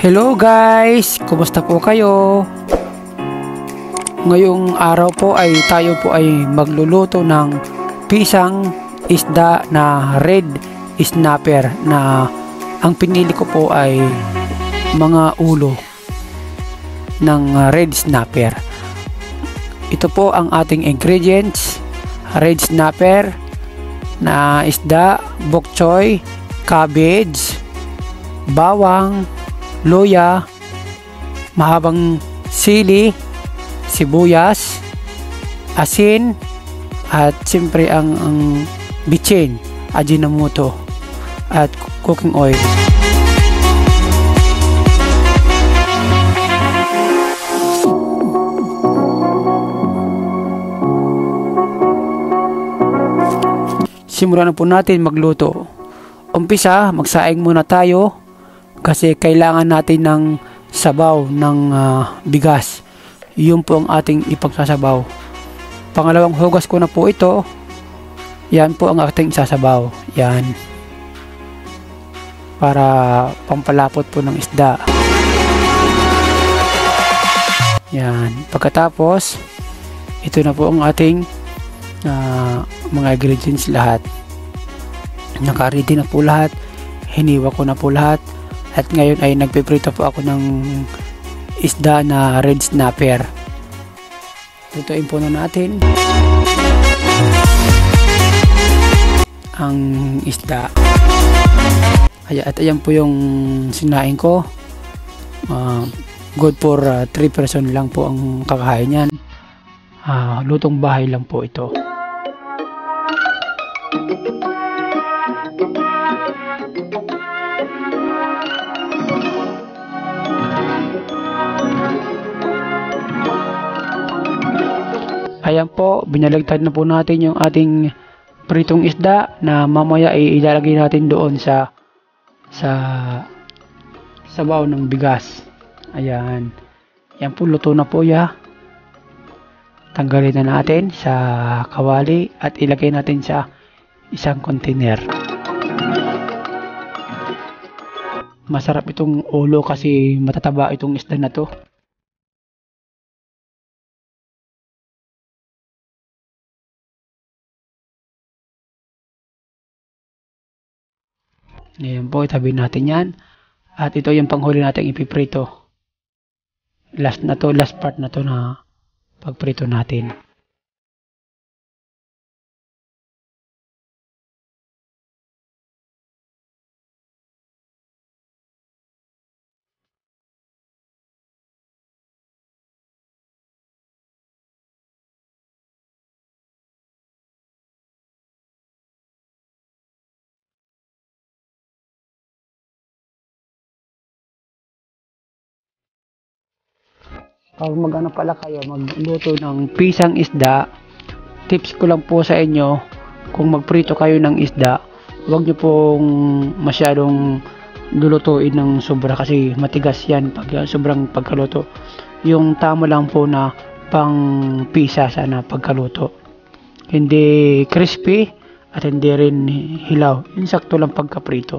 Hello guys! Kumusta po kayo? Ngayong araw po ay tayo po ay magluluto ng pisang isda na red snapper na ang pinili ko po ay mga ulo ng red snapper. Ito po ang ating ingredients: red snapper na isda, bok choy, cabbage, bawang, luya, mahabang sili, sibuyas, asin, at siyempre ang bitchin, ajinomoto, at cooking oil. Simulan na po natin magluto. Umpisa, magsaing muna tayo kasi kailangan natin ng sabaw ng bigas. Yun po ang ating ipagsasabaw. Pangalawang hugas ko na po ito. Yan po ang ating sasabaw. Yan. Para pampalapot po ng isda. Yan. Pagkatapos, ito na po ang ating mga ingredients lahat. Naka-ready na po lahat. Hiniwa ko na po lahat. At ngayon ay nagpiprito po ako ng isda na red snapper. Lutuin po na natin ang isda. At ayan po yung sinaing ko. Good for 3 person lang po ang kakain yan. Lutong bahay lang po ito. Ayan po, binaligtad na po natin yung ating pritong isda na mamaya ay ilalagay natin doon sa sabaw ng bigas. Ayan. Ayan po, luto na po ya. Tanggalin na natin sa kawali at ilagay natin sa isang container. Masarap itong ulo kasi matataba itong isda na to. Ayan po, itabi natin yan. At ito yung panghuli natin ipiprito. Last part na to na pagprito natin. Pag magano pala kayo magluto ng pisang isda, tips ko lang po sa inyo, kung magprito kayo ng isda, huwag nyo pong masyadong lulutuin ng sobra kasi matigas yan pag sobrang pagkaluto. Yung tama lang po na pang pisa sana pagkaluto. Hindi crispy at hindi rin hilaw. Yung sakto lang pagkaprito.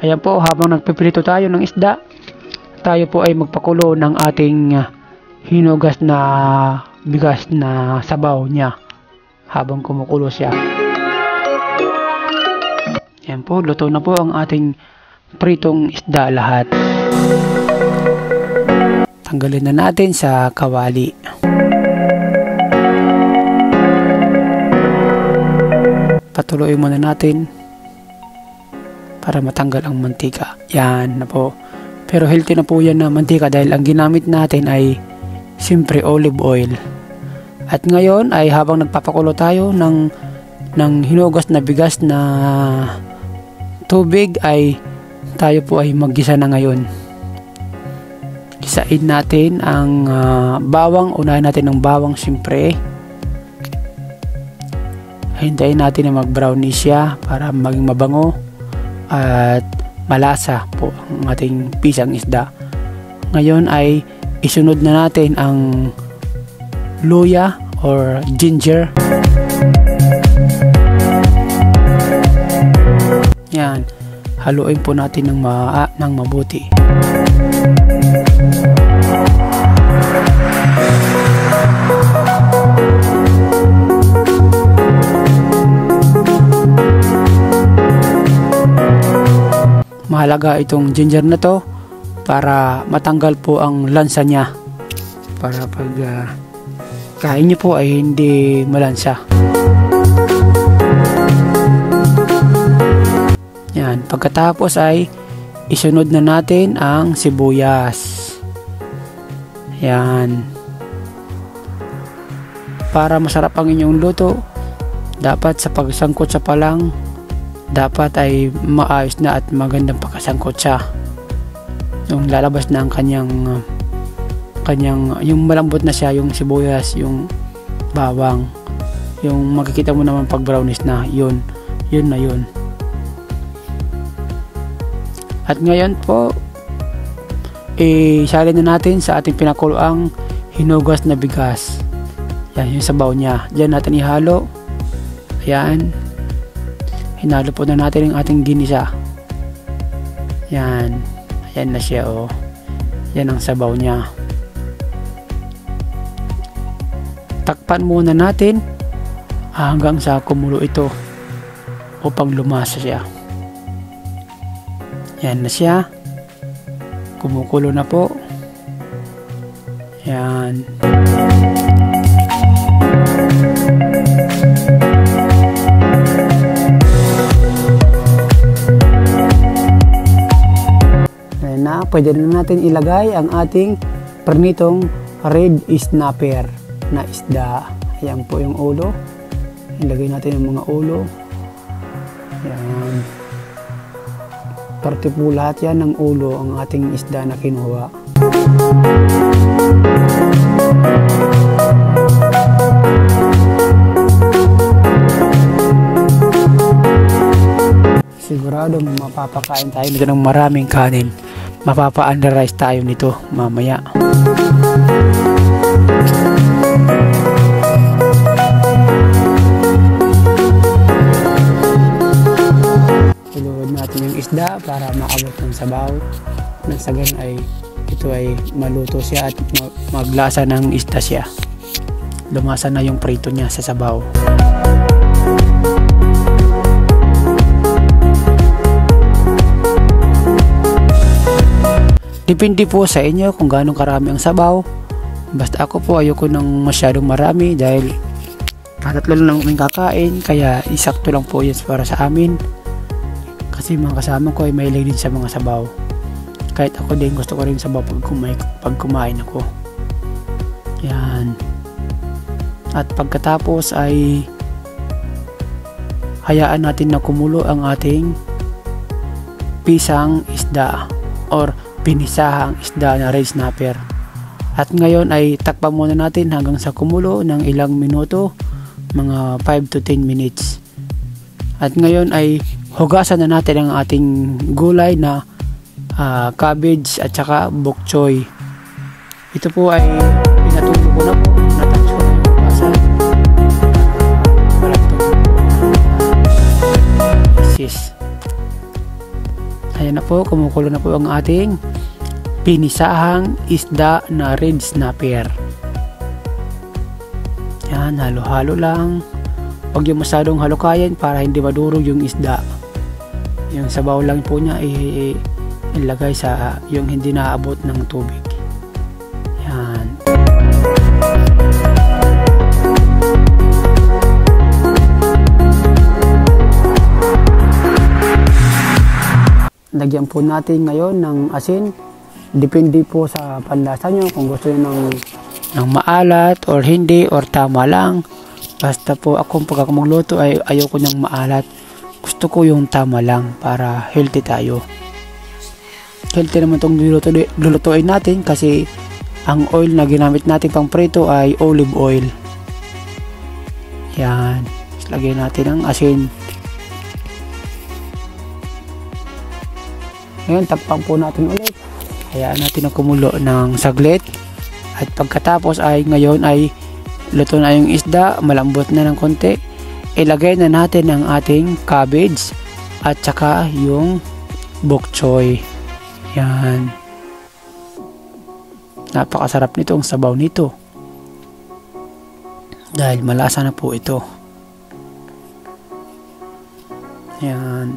Ayan po, habang nagpiprito tayo ng isda, tayo po ay magpakulo ng ating hinugas na bigas na sabaw niya habang kumukulo siya. Yan po, luto na po ang ating pritong isda lahat. Tanggalin na natin sa kawali. Patuloy muna natin para matanggal ang mantika. Yan na po. Pero healthy na po yan na mantika dahil ang ginamit natin ay siyempre olive oil. At ngayon ay habang nagpapakulo tayo ng hinugas na bigas na tubig ay tayo po ay maggisa na ngayon. Gisain natin ang bawang. Unahin natin ng bawang siyempre. Hintayin natin na mag-brownish siya para maging mabango at malasa po ang ating pisang isda. Ngayon ay isunod na natin ang luya or ginger. Yan. haluin po natin ng mabuti. Mahalaga itong ginger na to para matanggal po ang lansa niya, para pag kain nyo po ay hindi malansa. Yan, pagkatapos ay isunod na natin ang sibuyas. Yan, para masarap ang inyong luto, dapat sa pagsangkot sa palang dapat ay maayos na at magandang pakasangkot siya. Yung lalabas na ang kanyang yung malambot na siya, yung sibuyas, yung bawang, yung makikita mo naman pag brownish na, yun na yun. At ngayon po, isalin na natin sa ating pinakuluang hinugas na bigas. Yan, yung sabaw niya. Diyan natin ihalo. Ayan. Hinalo po na natin ang ating ginisa. Yan. Ayan na siya, oh. Yan ang sabaw niya. Takpan muna natin hanggang sa kumulo ito upang lumasa siya. Yan na siya. Kumukulo na po. Yan. Ayan na. Pwede na natin ilagay ang ating pernitong red snapper na isda. Ayan po yung ulo. Ilagay natin yung mga ulo. Ayan. Parte po lahat yan ng ulo ang ating isda na kinuha. Sigurado mapapakain tayo nito ng maraming kanin. Mapapa-underrice tayo nito mamaya. Iluwad natin yung isda para maabot ng sabaw. Nang sa ganun ay ito ay maluto siya at maglasa ng isda siya. Lumasa na yung prito niya sa sabaw. Depende po sa inyo kung gaano karami ang sabaw. Basta ako po ayoko ng masyadong marami dahil tatlo lang kaming kakain, kaya isakto lang po yan para sa amin. Kasi mga kasama ko ay mahilig din sa mga sabaw. Kahit ako din gusto ko rin sabaw pag kumain ako. Yan. At pagkatapos ay hayaan natin na kumulo ang ating pisang isda or pinisahang isda na red snapper. At ngayon ay takpan muna natin hanggang sa kumulo ng ilang minuto, mga 5 to 10 minutes. At ngayon ay hugasan na natin ang ating gulay na cabbage at saka bok choy. Ito po ay pinatulo ko na po, natouch ko na yung hugasan. Ayan na po, kumukulo na po ang ating pinisahang isda na red snapper. Yan, halo-halo lang. Huwag yung masyadong halukayan para hindi madurog yung isda. Yung sabaw lang po niya ilagay sa yung hindi naabot ng tubig. Yan. Lagyan po natin ngayon ng asin. Depende po sa panlasa nyo kung gusto nyo ng maalat or hindi or tama lang. Basta po ako pag ako magluto ay ayoko ng maalat. Gusto ko yung tama lang para healthy tayo. Healthy naman itong lulutuin natin kasi ang oil na ginamit natin pang prito ay olive oil. Yan. Lagyan natin ang asin. Ngayon, takpan po natin ulit. Hayaan natin na kumulo ng saglit. At pagkatapos ay ngayon ay luto na yung isda, malambot na ng konti. Ilagay na natin ang ating cabbage at saka yung bok choy. Yan. Napakasarap nito ang sabaw nito. Dahil malasa na po ito. Yan.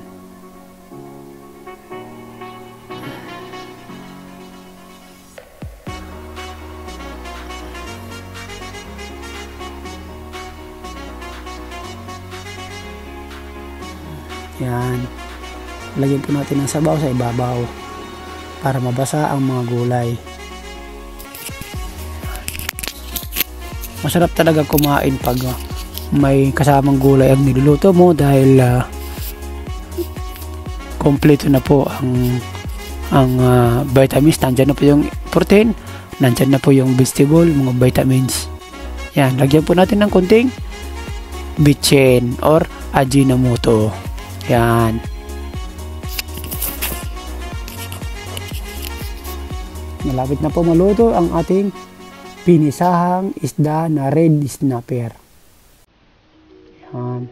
Yan. Lagyan po natin ng sabaw sa ibabaw para mabasa ang mga gulay. Masarap talaga kumain pag may kasamang gulay ang niluluto mo dahil kompleto na po ang vitamins. Nandyan na po yung protein, nandyan na po yung vegetable, mga vitamins. Yan, lagyan po natin ng konting bitchin or ajinomoto. Yan. Malapit na po maluto ang ating pinisahang isda na red snapper. Yan.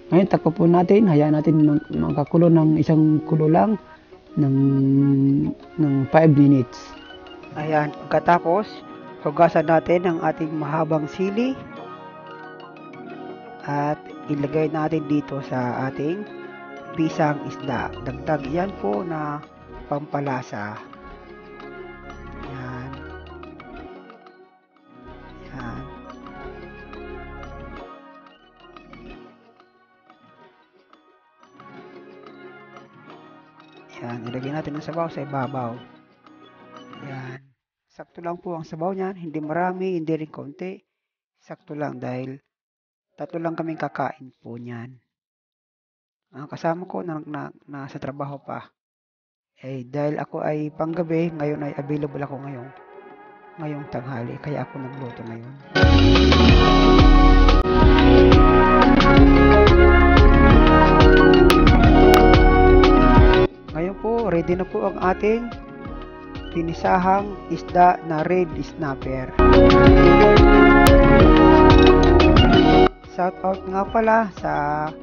Ngayon, takpo po natin. Hayaan natin magkakulo ng isang kulo lang ng 5 minutes. Ayan. Pagkatapos, hugasan natin ang ating mahabang sili at ilagay natin dito sa ating pisang isda. Dagdag yan po na pampalasa. Yan. Yan. Yan. Ilagay natin ang sabaw sa ibabaw. Yan. Sakto lang po ang sabaw niyan. Hindi marami, hindi rin konti. Sakto lang dahil 3 lang kaming kakain po niyan. Ang kasama ko nasa trabaho pa. Dahil ako ay panggabi, ngayon ay available ako ngayong tanghali. Kaya ako nagluto ngayon. Ngayon po, ready na po ang ating pinisahang isda na red snapper. Shout out nga pala sa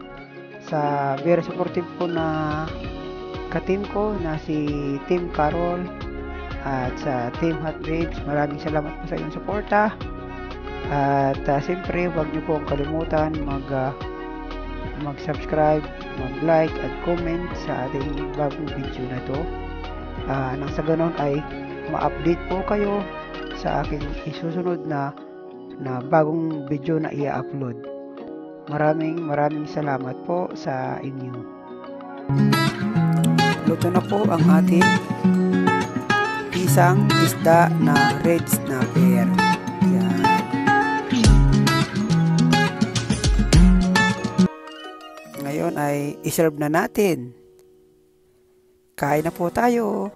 very supportive po na ka-team ko na si Team Carol at sa Team Hot Babes. Maraming salamat po sa inyong suporta. At siyempre, huwag niyo po kalimutan mag-subscribe, mag-like at comment sa ating bagong video na to. Nang sa ganon ay ma-update po kayo sa aking isusunod na bagong video na i-upload. Maraming salamat po sa inyo. Luto na po ang ating pisang isda na red snapper. Yan. Ngayon ay iserve na natin. Kain na po tayo.